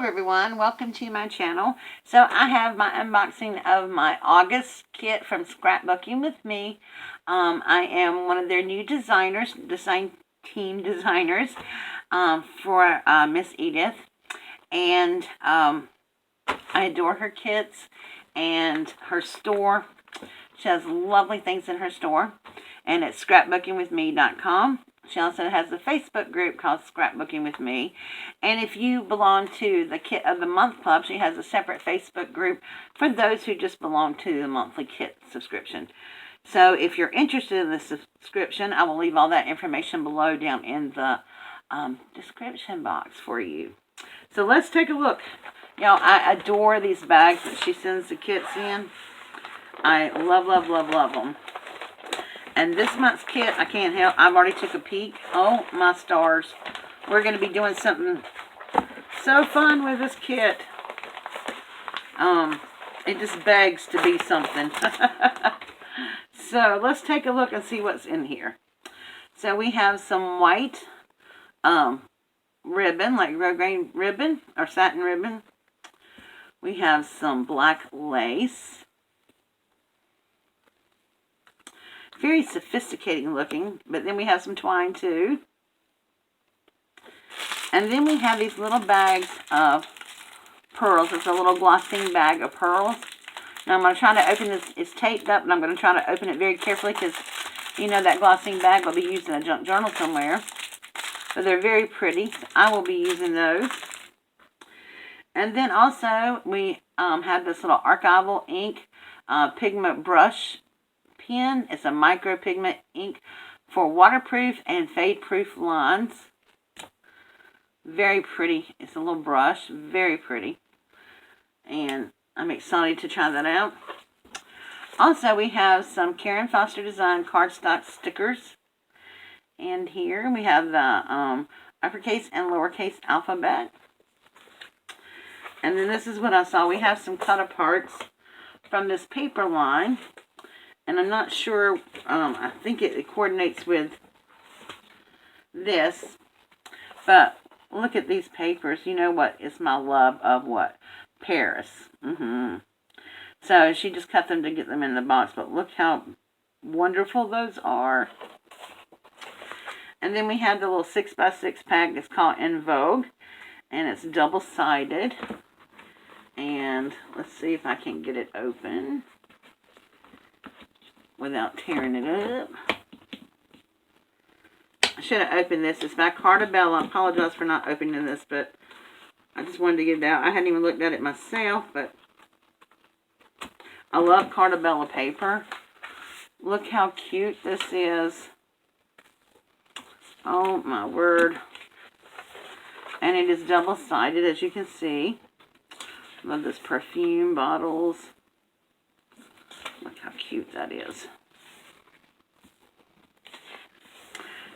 Hello everyone, welcome to my channel. So I have my unboxing of my August kit from Scrapbooking with Me. I am one of their new design team designers for Miss Edith. And I adore her kits and her store. She has lovely things in her store. And it's ScrapbookingwithMe.com. She also has a Facebook group called Scrapbooking with Me. And if you belong to the Kit of the Month Club, she has a separate Facebook group for those who just belong to the monthly kit subscription. So if you're interested in the subscription, I will leave all that information below down in the description box for you. So let's take a look. Y'all, I adore these bags that she sends the kits in. I love, love, love, love them. And this month's kit, I can't help. I've already took a peek. Oh, my stars. We're going to be doing something so fun with this kit. It just begs to be something. So, let's take a look and see what's in here. So, we have some white ribbon, like grosgrain ribbon, or satin ribbon. We have some black lace. Very sophisticated looking, but then we have some twine too. And then we have these little bags of pearls. It's a little glossing bag of pearls. Now I'm going to try to open this. It's taped up, and I'm going to try to open it very carefully because, you know, that glossing bag will be used in a junk journal somewhere. But they're very pretty. So I will be using those. And then also we have this little archival ink pigment brush pen. It's a micro pigment ink for waterproof and fade proof lines. Very pretty. It's a little brush. Very pretty. And I'm excited to try that out. Also, we have some Karen Foster Design cardstock stickers. And here we have the uppercase and lowercase alphabet. And then this is what I saw. We have some cut aparts from this paper line. And I'm not sure, I think it coordinates with this. But look at these papers. You know what? It's my love of what? Paris. So she just cut them to get them in the box. But look how wonderful those are. And then we have the little 6x6 pack. It's called In Vogue. And it's double-sided. And let's see if I can get it open without tearing it up. I should have opened this. It's by Cartabella. I apologize for not opening this, but I just wanted to get it out. I hadn't even looked at it myself, but I love Cartabella paper. Look how cute this is. Oh, my word. And it is double-sided, as you can see. Love this perfume bottles. Look how cute that is.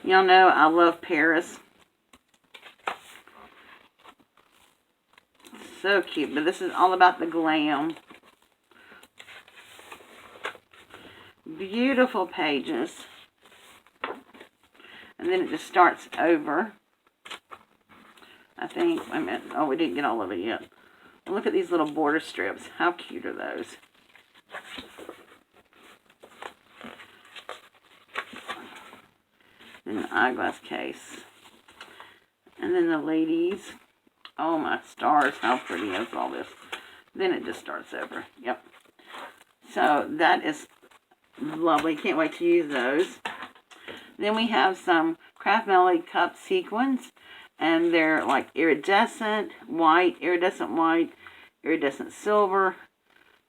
Y'all know I love Paris. So cute. But this is all about the glam. Beautiful pages. And then it just starts over. I think. Wait a minute. Oh, we didn't get all of it yet. Look at these little border strips. How cute are those? And the eyeglass case. And then the ladies. Oh my stars, how pretty is all this. Then it just starts over. Yep. So that is lovely. Can't wait to use those. Then we have some Craft Melody Cup sequins. And they're like iridescent white, iridescent silver,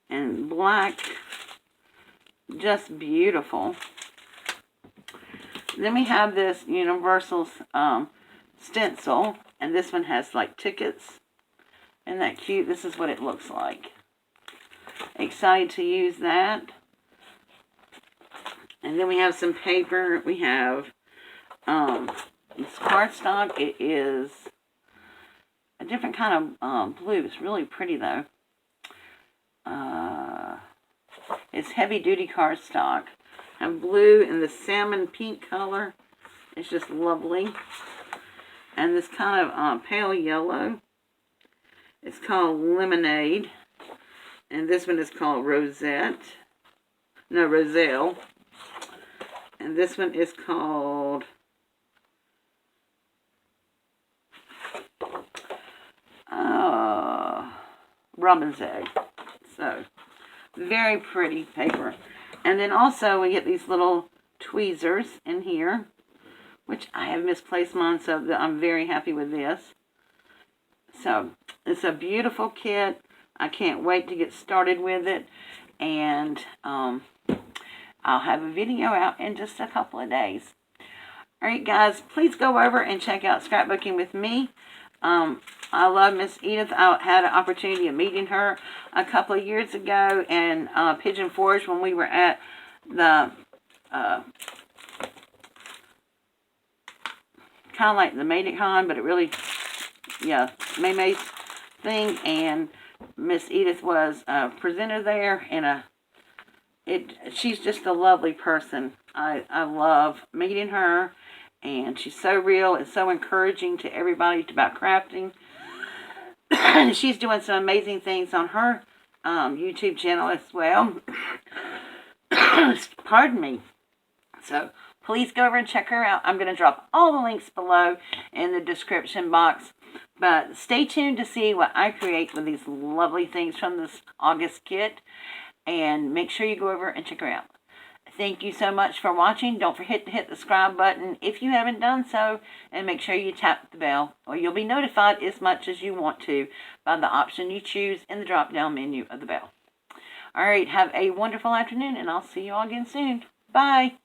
and black. Just beautiful. Then we have this universal stencil, and this one has like tickets. Isn't that cute? This is what it looks like. Excited to use that. And then we have some paper. We have this cardstock. It is a different kind of blue. It's really pretty though. It's heavy duty cardstock. And blue and the salmon pink color. It's just lovely. And this kind of pale yellow. It's called Lemonade. And this one is called Roselle. And this one is called Robin's Egg. So, very pretty paper. And then also we get these little tweezers in here, which I have misplaced mine, so I'm very happy with this. So, it's a beautiful kit. I can't wait to get started with it. And I'll have a video out in just a couple of days. Alright guys, please go over and check out Scrapbooking with Me. I love Miss Edith. I had an opportunity of meeting her a couple of years ago in Pigeon Forge when we were at the kind of like the MadeItCon, but it really, yeah, May's thing. And Miss Edith was a presenter there, and she's just a lovely person. I love meeting her, and she's so real and so encouraging to everybody about crafting. She's doing some amazing things on her YouTube channel as well. Pardon me. So please go over and check her out. I'm going to drop all the links below in the description box. But stay tuned to see what I create with these lovely things from this August kit. And make sure you go over and check her out. Thank you so much for watching. Don't forget to hit the subscribe button if you haven't done so. And make sure you tap the bell, or you'll be notified as much as you want to by the option you choose in the drop-down menu of the bell. Alright, have a wonderful afternoon, and I'll see you all again soon. Bye!